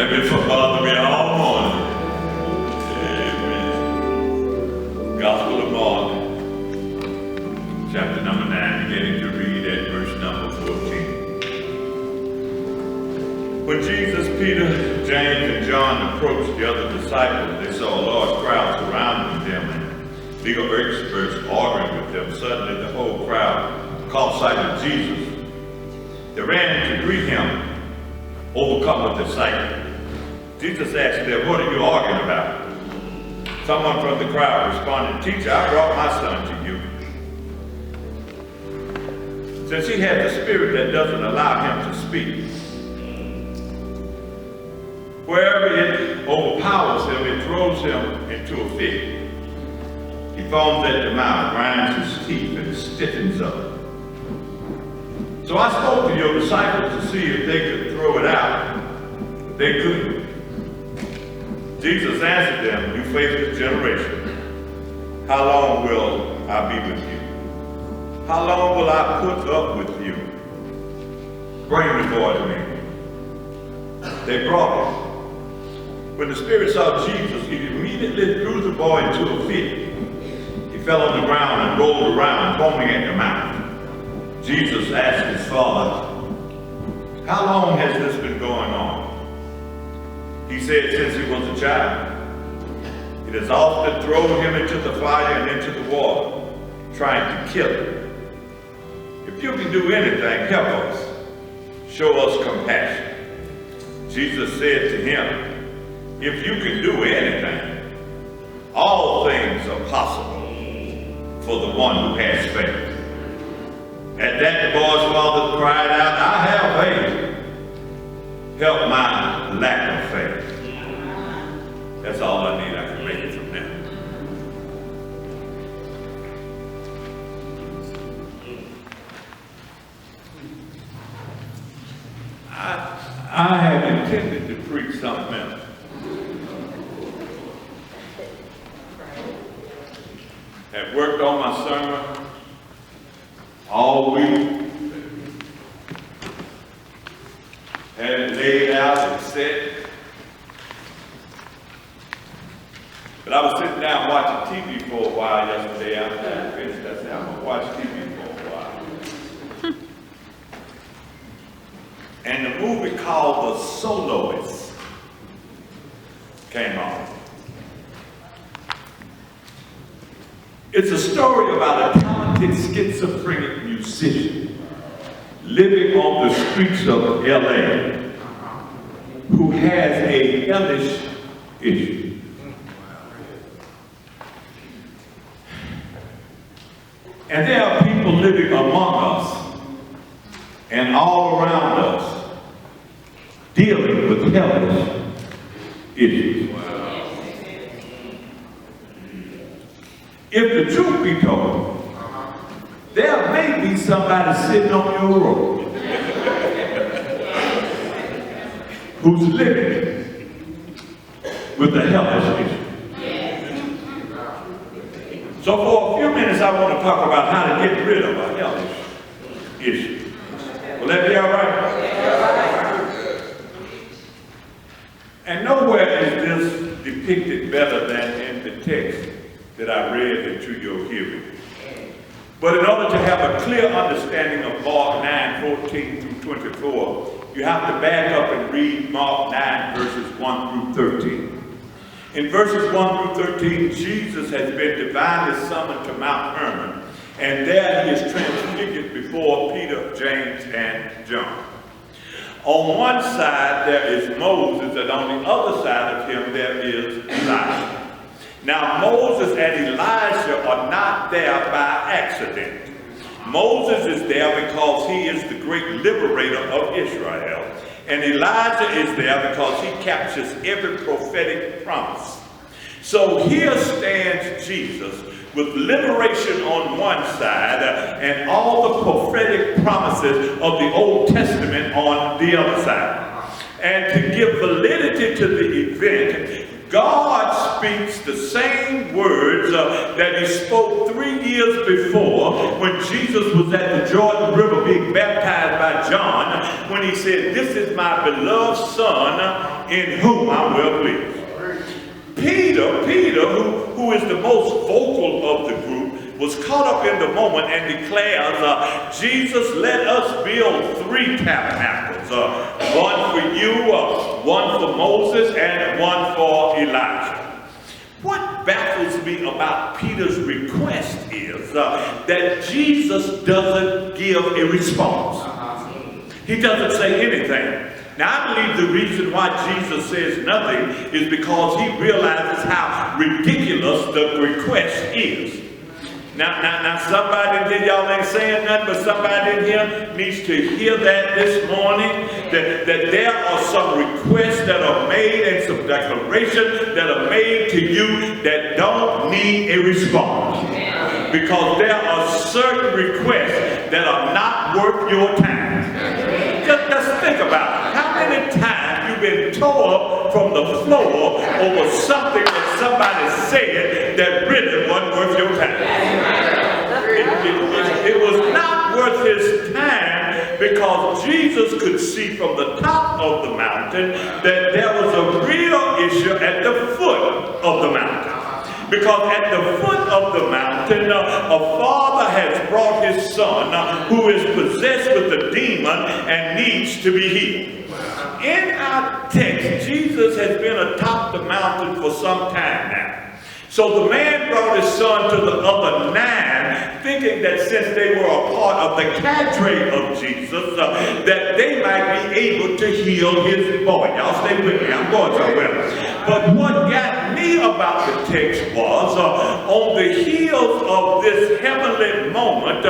Let me bother me all morning. Amen. Gospel of Mark, chapter number 9, beginning to read at verse number 14. When Jesus, Peter, James, and John approached the other disciples, they saw a large crowd surrounding them and legal experts arguing with them. Suddenly the whole crowd caught sight of Jesus. They ran to greet him, overcome with excitement. Jesus asked them, "What are you arguing about?" Someone from the crowd responded, "Teacher, I brought my son to you. Since he has a spirit that doesn't allow him to speak, wherever it overpowers him, it throws him into a fit. He foams at the mouth, grinds his teeth, and stiffens up. So I spoke to your disciples to see if they could throw it out, but they couldn't." Jesus answered them, "You faithless generation, how long will I be with you? How long will I put up with you? Bring the boy to me." They brought him. When the spirit saw Jesus, he immediately threw the boy into a fit. He fell on the ground and rolled around, foaming at the mouth. Jesus asked his father, "How long has this been going on?" He said, "Since he was a child. It has often thrown him into the fire and into the water, trying to kill him. If you can do anything, help us. Show us compassion." Jesus said to him, "If you can do anything, all things are possible for the one who has faith." At that, the boy's father cried out, "I have faith. Help my lack of faith." That's all I need. I can make it from there. I had intended to preach something else. Had worked on my sermon all week. Had it laid out and set. But I was sitting down watching TV for a while yesterday. After I finished, I said, "I'm going to watch TV for a while." And the movie called The Soloist came on. It's a story about a talented schizophrenic musician living on the streets of LA who has a hellish issue. And there are people living among us and all around us dealing with hellish issues. If the truth be told, there may be somebody sitting on your road who's living with a hellish issue. So for a few minutes, I want to talk about how to get rid of a hellish issue. Will that be all right? And nowhere is this depicted better than in the text that I read into your hearing. But in order to have a clear understanding of Mark 9:14 through 24, you have to back up and read Mark 9 verses 1 through 13. In verses 1 through 13, Jesus has been divinely summoned to Mount Hermon, and there he is transfigured before Peter, James, and John. On one side there is Moses, and on the other side of him there is Elijah. Now Moses and Elijah are not there by accident. Moses is there because he is the great liberator of Israel. And Elijah is there because he captures every prophetic promise. So here stands Jesus with liberation on one side and all the prophetic promises of the Old Testament on the other side. And to give validity to the event, God speaks the same words that he spoke 3 years before when Jesus was at the Jordan River being baptized by John, when he said, "This is my beloved Son in whom I'm well pleased." Peter, who is the most vocal of the group, was caught up in the moment and declares, "Jesus, let us build 3 tabernacles, one for you, one for Moses, and one for Elijah." What baffles me about Peter's request is that Jesus doesn't give a response. He doesn't say anything. Now, I believe the reason why Jesus says nothing is because he realizes how ridiculous the request is. Now, somebody in here, y'all ain't saying nothing, but somebody in here needs to hear that this morning, that there are some requests that are made and some declarations that are made to you that don't need a response. Because there are certain requests that are not worth your time. Just think about it. How many times you've been tore up from the floor over something that somebody said that really wasn't worth your time? It was not worth his time because Jesus could see from the top of the mountain that there was a real issue at the foot of the mountain. Because at the foot of the mountain, a father has brought his son who is possessed with a demon and needs to be healed. In our text, Jesus has been atop the mountain for some time now. So the man brought his son to the other 9, thinking that since they were a part of the cadre of Jesus, that they might be able to heal his boy. Y'all stay with me, I'm going somewhere. But what got me about the text was, on the heels of this heavenly moment,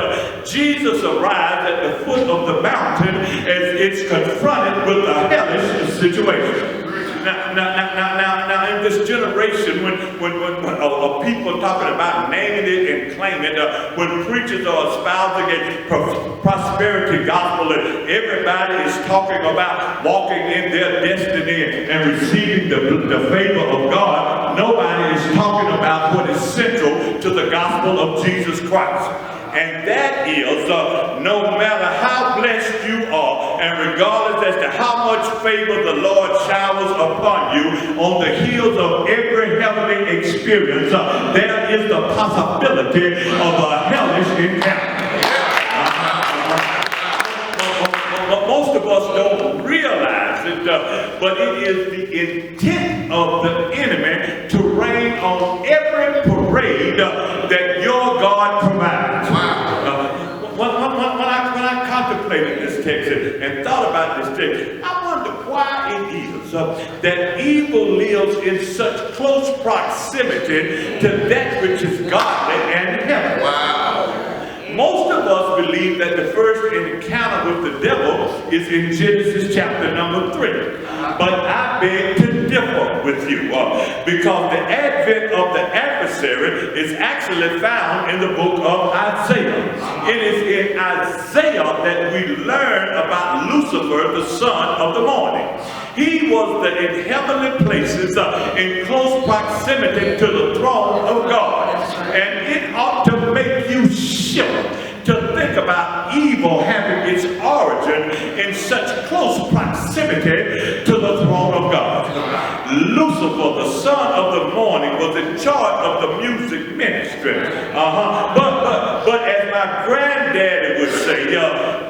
Jesus arrived at the foot of the mountain as it's confronted with a hellish situation. Now, in this generation, when people talking about naming it and claiming it, when preachers are espousing a prosperity gospel, and everybody is talking about walking in their destiny and receiving the favor of God, nobody is talking about what is central to the gospel of Jesus Christ. And that is, no matter how blessed you are, and regardless as to how much favor the Lord showers upon you, on the heels of every heavenly experience, there is the possibility of a hellish encounter. Most of us don't realize it, but it is the intent of the enemy to rain on every parade that your God provides. When I contemplated this text and thought about this text, I wonder why it is that evil lives in such close proximity to that which is godly and heavenly. Most of us believe that the first encounter with the devil is in Genesis chapter number 3. But I beg to differ with you because the advent of the adversary is actually found in the book of Isaiah. It is in Isaiah that we learn about Lucifer, the son of the morning. He was in heavenly places in close proximity to the throne of God. And it ought to make you shiver to think about evil having its origin in such close proximity to the throne of God. Lucifer, the son of the morning, was in charge of the music ministry. But as my granddaddy would say,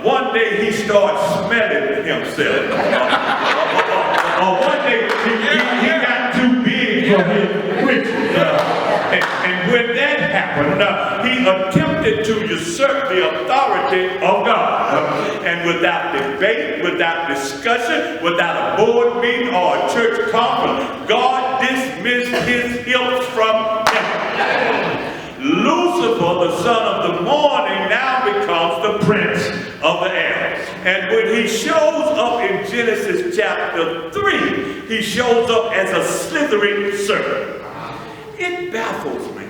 one day he started smelling himself. One day he got too big for his britches. And when that happened, he attempted to usurp the authority of God. And without debate, without discussion, without a board meeting or a church conference, God dismissed his hips from him. Lucifer, the son of the morning, now becomes the prince of the air. And when he shows up in Genesis chapter 3, he shows up as a slithering serpent. It baffles me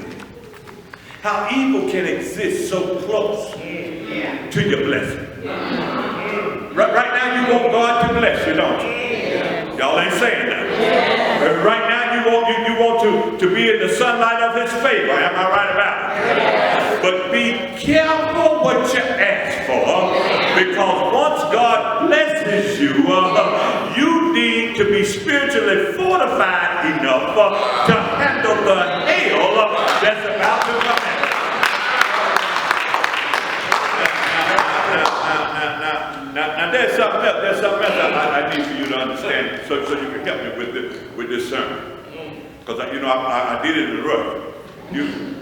how evil can exist so close to your blessing. Right now you want God to bless you, don't you? Y'all ain't saying that. Right now you be in the sunlight of his favor. Am I right about it? But be careful what you ask for, because once God blesses you, you need to be spiritually fortified enough to handle the hail that's about to come at you. Now, there's something else I need for you to understand, so you can help me with this sermon. Because I did it in a rush.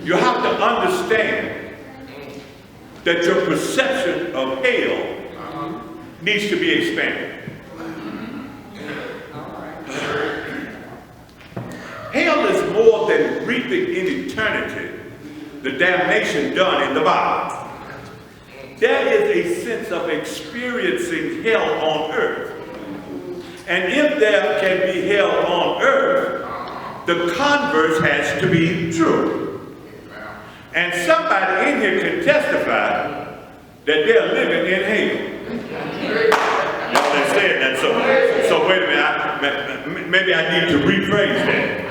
You have to understand that your perception of hell needs to be expanded. Hell is more than reaping in eternity the damnation done in the body. There is a sense of experiencing hell on earth. And if there can be hell on earth, the converse has to be true. And somebody in here can testify that they're living in hell. Y'all ain't saying that, so wait a minute, maybe I need to rephrase that.